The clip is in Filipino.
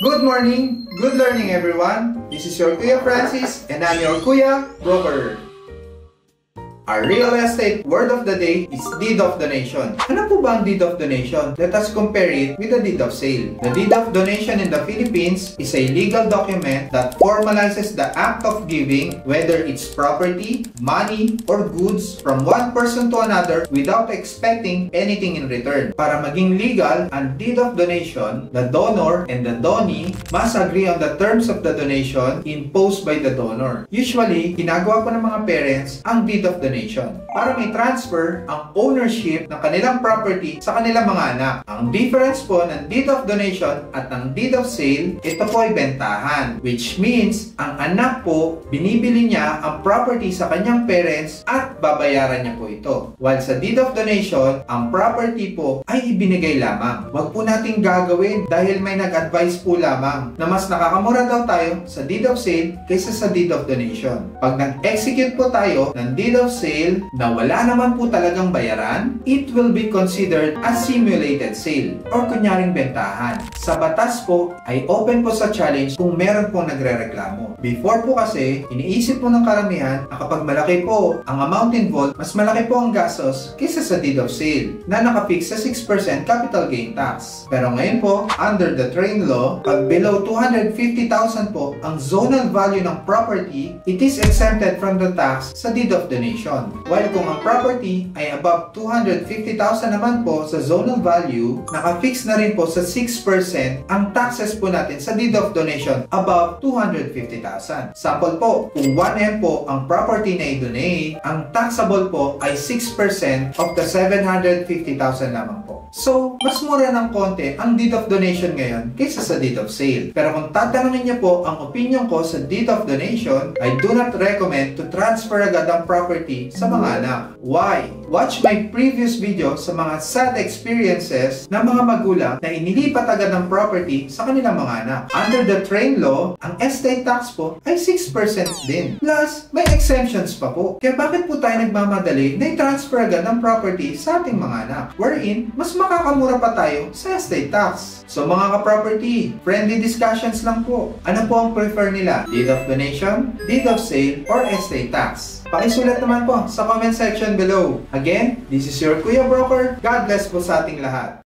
Good morning, good learning everyone. This is your Kuya Francis and I'm your Kuya Broker. Our real estate word of the day is deed of donation. Ano po ba ang deed of donation? Let us compare it with the deed of sale. The deed of donation in the Philippines is a legal document that formalizes the act of giving, whether it's property, money, or goods from one person to another without expecting anything in return. Para maging legal ang deed of donation, the donor and the donee must agree on the terms of the donation imposed by the donor. Usually, ginagawa po ng mga parents ang deed of donation para may transfer ang ownership ng kanilang property sa kanilang mga anak. Ang difference po ng deed of donation at ng deed of sale, ito po ay bentahan, which means ang anak po, binibili niya ang property sa kanyang parents at babayaran niya po ito. While sa deed of donation, ang property po ay ibinigay lamang. Huwag po nating gagawin dahil may nag-advise po lamang na mas nakakamura daw tayo sa deed of sale kaysa sa deed of donation. Pag nag-execute po tayo ng deed of sale na wala naman po talagang bayaran, it will be considered as simulated sale or kunyaring bentahan. Sa batas po ay open po sa challenge kung meron pong nagre-reklamo. Before po kasi, iniisip po ng karamihan na kapag malaki po ang amount involved, mas malaki po ang gastos kaysa sa deed of sale na nakafix sa 6% capital gain tax. Pero ngayon po, under the train law, pag below 250,000 po ang zonal value ng property, it is exempted from the tax sa deed of donation. While kung ang property ay above 250,000 naman po sa zonal value, nakafix na rin po sa 6% ang taxes po natin sa deed of donation above 250,000. Sample po, kung 1M po ang property na i-donate, ang taxable po ay 6% of the 750,000 lamang po. So, mas mura ng konti ang deed of donation ngayon kaysa sa deed of sale. Pero kung tatanungin niyo po ang opinion ko sa deed of donation, I do not recommend to transfer agad ang property sa mga anak. Why? Watch my previous video sa mga sad experiences ng mga magulang na inilipat agad ang property sa kanilang mga anak. Under the train law, ang estate tax po ay 6% din. Plus, may exemptions pa po. Kaya bakit po tayo nagmamadali na i-transfer agad ang property sa ating mga anak? Wherein, mas makakamura pa tayo sa estate tax. So mga ka-property, friendly discussions lang po. Ano po ang prefer nila? Deed of donation, deed of sale, or estate tax? Pakisulat naman po sa comment section below. Again, this is your Kuya Broker. God bless po sa ating lahat.